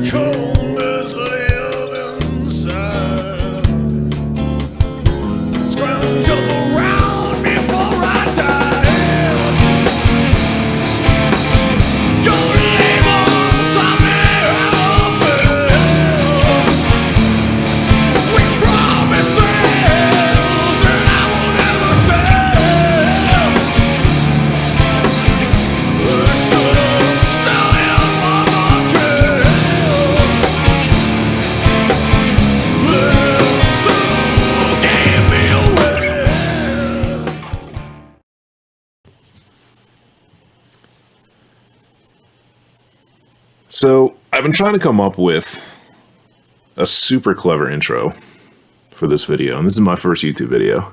coldness live inside. Scrounge up around before I die. Don't leave on top of hell. We promise sales and I will never sell. I should have stolen one more kiss. Live to give me away. So, I've been trying to come up with a super clever intro for this video, and this is my first YouTube video.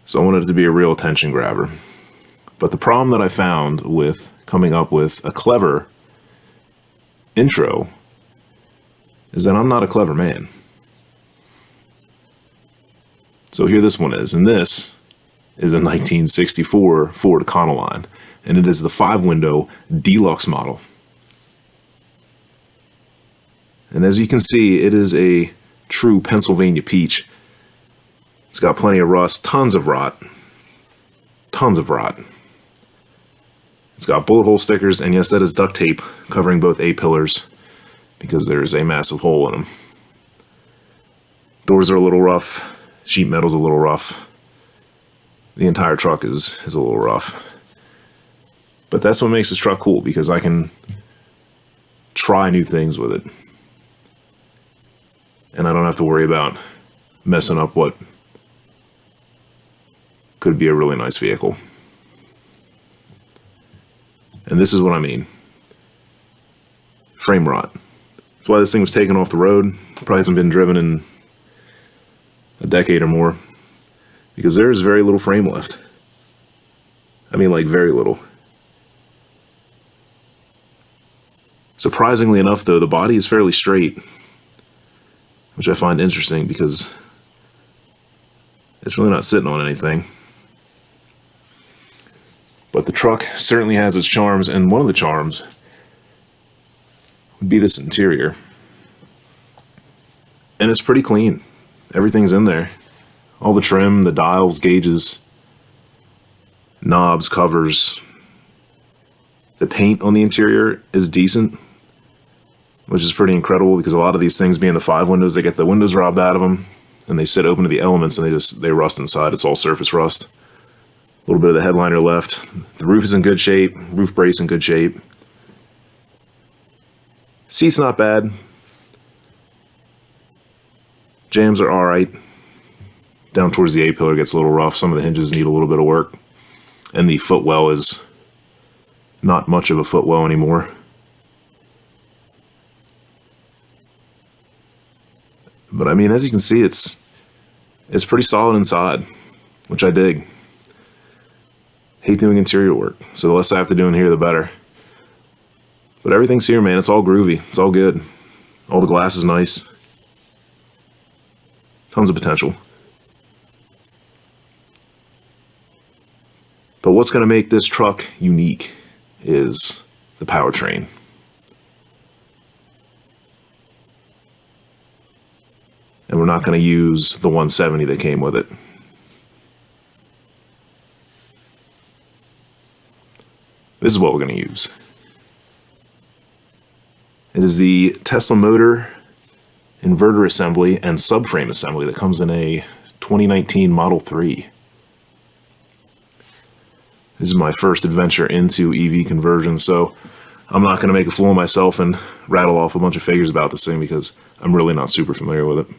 So I wanted it to be a real attention grabber. But the problem that I found with coming up with a clever intro is that I'm not a clever man. So here this one is, and this is a 1964 Ford Econoline, and it is the 5-window deluxe model. And as you can see, it is a true Pennsylvania peach. It's got plenty of rust, tons of rot. Tons of rot. It's got bullet hole stickers, and yes, that is duct tape covering both A-pillars because there is a massive hole in them. Doors are a little rough. Sheet metal's a little rough. The entire truck is a little rough. But that's what makes this truck cool, because I can try new things with it. And I don't have to worry about messing up what could be a really nice vehicle. And this is what I mean. Frame rot. That's why this thing was taken off the road. Probably hasn't been driven in a decade or more. Because there's very little frame left. I mean, like, very little. Surprisingly enough, though, the body is fairly straight, which I find interesting because it's really not sitting on anything. But the truck certainly has its charms, and one of the charms would be this interior. And it's pretty clean. Everything's in there. All the trim, the dials, gauges, knobs, covers. The paint on the interior is decent, which is pretty incredible because a lot of these things being the 5 windows, they get the windows robbed out of them and they sit open to the elements and they rust inside. It's all surface rust. A little bit of the headliner left. The roof is in good shape. Roof brace in good shape. Seat's not bad. Jambs are alright. Down towards the A-pillar gets a little rough. Some of the hinges need a little bit of work. And the footwell is not much of a footwell anymore. But I mean, as you can see, it's pretty solid inside, which I dig. Hate doing interior work, so the less I have to do in here, the better. But everything's here, man. It's all groovy. It's all good. All the glass is nice. Tons of potential. But what's going to make this truck unique is the powertrain. And we're not going to use the 170 that came with it. This is what we're going to use. It is the Tesla motor, inverter assembly, and subframe assembly that comes in a 2019 Model 3. This is my first adventure into EV conversion, so I'm not going to make a fool of myself and rattle off a bunch of figures about this thing because I'm really not super familiar with it.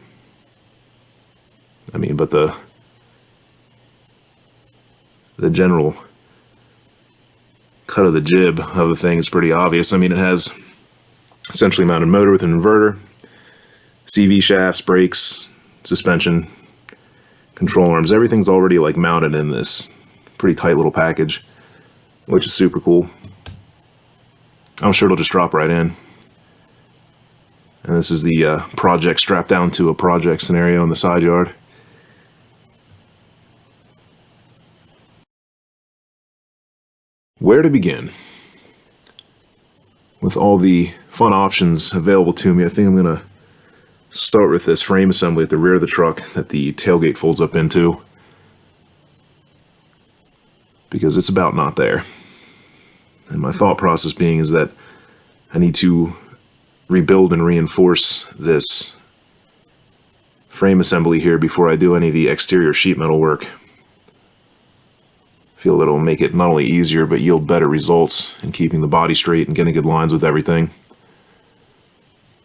I mean, but the general cut of the jib of the thing is pretty obvious. I mean, it has a centrally mounted motor with an inverter, CV shafts, brakes, suspension, control arms. Everything's already like mounted in this pretty tight little package, which is super cool. I'm sure it'll just drop right in. And this is the project strapped down to a project scenario in the side yard. Where to begin? with all the fun options available to me, I think I'm going to start with this frame assembly at the rear of the truck that the tailgate folds up into, because it's about not there. And my thought process being is that I need to rebuild and reinforce this frame assembly here before I do any of the exterior sheet metal work. I feel it'll make it not only easier but yield better results in keeping the body straight and getting good lines with everything.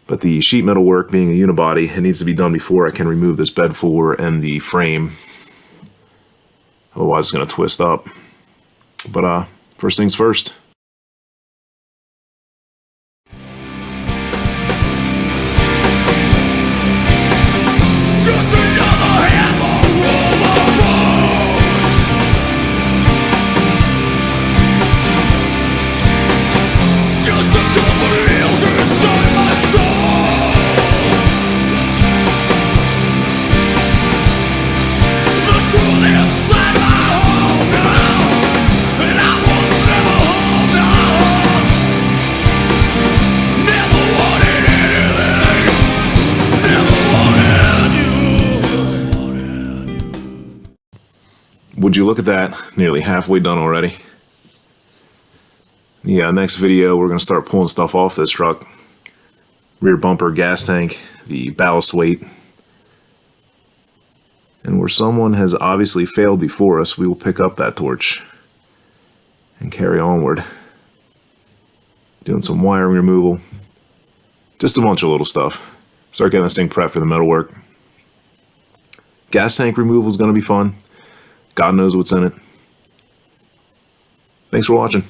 But the sheet metal work, being a unibody, it needs to be done before I can remove this bed floor and the frame. Otherwise it's going to twist up. But first things first. Just another hammer over bones. Just a couple nails inside my soul. The truth inside my home now, and I was never home now. Never wanted anything, never wanted you. Would you look at that? Nearly halfway done already. Yeah, next video we're going to start pulling stuff off this truck. Rear bumper, gas tank, the ballast weight. And where someone has obviously failed before us, we will pick up that torch and carry onward. Doing some wiring removal. Just a bunch of little stuff. Start getting this thing prepped for the metalwork. Gas tank removal is going to be fun. God knows what's in it. Thanks for watching.